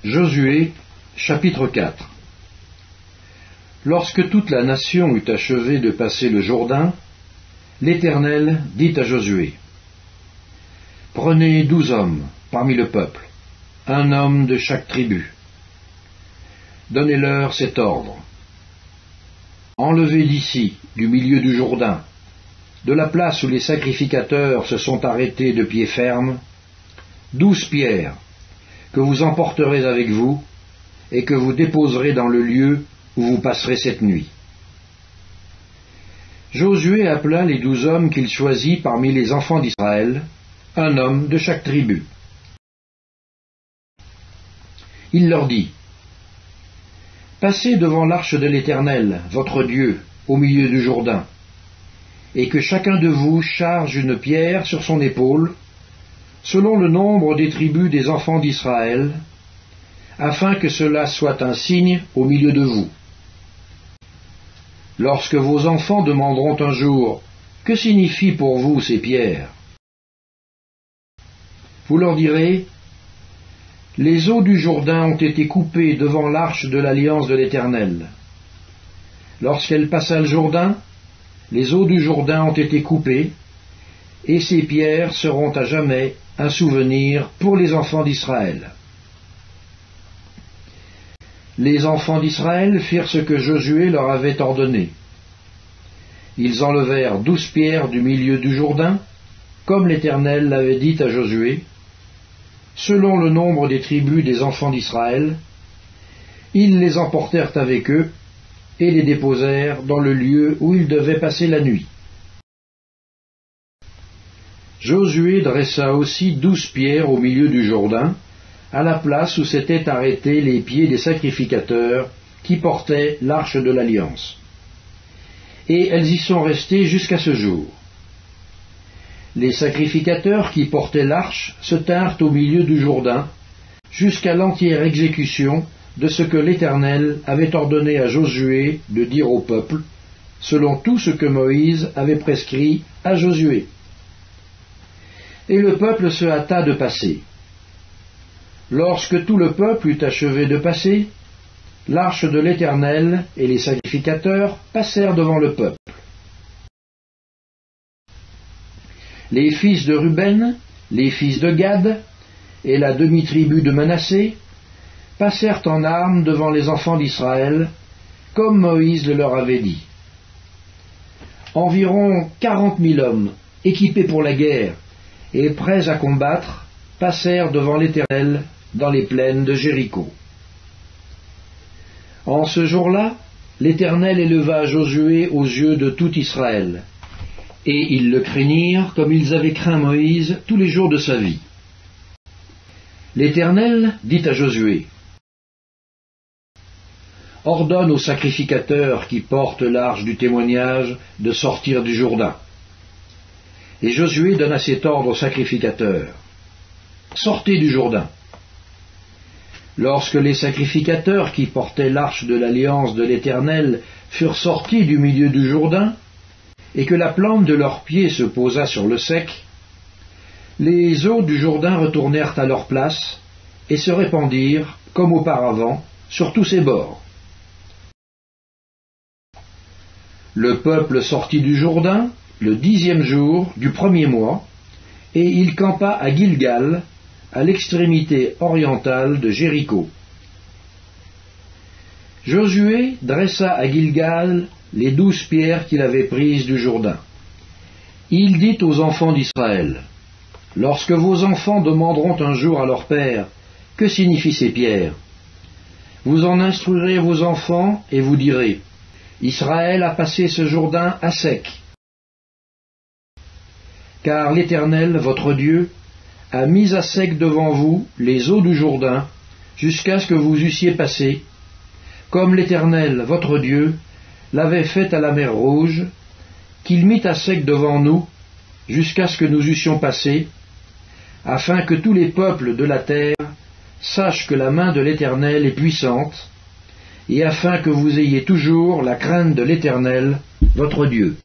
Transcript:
Josué, chapitre 4. Lorsque toute la nation eut achevé de passer le Jourdain, l'Éternel dit à Josué, « Prenez 12 hommes parmi le peuple, un homme de chaque tribu. Donnez-leur cet ordre. Enlevez d'ici, du milieu du Jourdain, de la place où les sacrificateurs se sont arrêtés de pied ferme, 12 pierres, que vous emporterez avec vous, et que vous déposerez dans le lieu où vous passerez cette nuit. » Josué appela les 12 hommes qu'il choisit parmi les enfants d'Israël, un homme de chaque tribu. Il leur dit, « Passez devant l'arche de l'Éternel, votre Dieu, au milieu du Jourdain, et que chacun de vous charge une pierre sur son épaule, selon le nombre des tribus des enfants d'Israël, afin que cela soit un signe au milieu de vous. Lorsque vos enfants demanderont un jour, « Que signifient pour vous ces pierres ?» Vous leur direz, « Les eaux du Jourdain ont été coupées devant l'arche de l'alliance de l'Éternel. Lorsqu'elle passa le Jourdain, les eaux du Jourdain ont été coupées, et ces pierres seront à jamais un souvenir pour les enfants d'Israël. » Les enfants d'Israël firent ce que Josué leur avait ordonné. Ils enlevèrent 12 pierres du milieu du Jourdain, comme l'Éternel l'avait dit à Josué, selon le nombre des tribus des enfants d'Israël. Ils les emportèrent avec eux et les déposèrent dans le lieu où ils devaient passer la nuit. Josué dressa aussi 12 pierres au milieu du Jourdain, à la place où s'étaient arrêtés les pieds des sacrificateurs qui portaient l'arche de l'Alliance. Et elles y sont restées jusqu'à ce jour. Les sacrificateurs qui portaient l'arche se tinrent au milieu du Jourdain, jusqu'à l'entière exécution de ce que l'Éternel avait ordonné à Josué de dire au peuple, selon tout ce que Moïse avait prescrit à Josué. Et le peuple se hâta de passer. Lorsque tout le peuple eut achevé de passer, l'arche de l'Éternel et les sacrificateurs passèrent devant le peuple. Les fils de Ruben, les fils de Gad et la demi-tribu de Manassé passèrent en armes devant les enfants d'Israël, comme Moïse le leur avait dit. Environ 40 000 hommes, équipés pour la guerre et prêts à combattre, passèrent devant l'Éternel dans les plaines de Jéricho. En ce jour-là, l'Éternel éleva Josué aux yeux de tout Israël, et ils le craignirent comme ils avaient craint Moïse tous les jours de sa vie. L'Éternel dit à Josué, « Ordonne aux sacrificateurs qui portent l'arche du témoignage de sortir du Jourdain. » Et Josué donna cet ordre aux sacrificateurs, « Sortez du Jourdain. » Lorsque les sacrificateurs qui portaient l'arche de l'alliance de l'Éternel furent sortis du milieu du Jourdain, et que la plante de leurs pieds se posa sur le sec, les eaux du Jourdain retournèrent à leur place et se répandirent, comme auparavant, sur tous ses bords. Le peuple sortit du Jourdain le 10e jour du 1er mois, et il campa à Gilgal, à l'extrémité orientale de Jéricho. Josué dressa à Gilgal les 12 pierres qu'il avait prises du Jourdain. Il dit aux enfants d'Israël, « Lorsque vos enfants demanderont un jour à leur père, « Que signifient ces pierres ?» Vous en instruirez vos enfants et vous direz, « Israël a passé ce Jourdain à sec. » Car l'Éternel, votre Dieu, a mis à sec devant vous les eaux du Jourdain, jusqu'à ce que vous eussiez passé, comme l'Éternel, votre Dieu, l'avait fait à la mer Rouge, qu'il mit à sec devant nous, jusqu'à ce que nous eussions passé, afin que tous les peuples de la terre sachent que la main de l'Éternel est puissante, et afin que vous ayez toujours la crainte de l'Éternel, votre Dieu.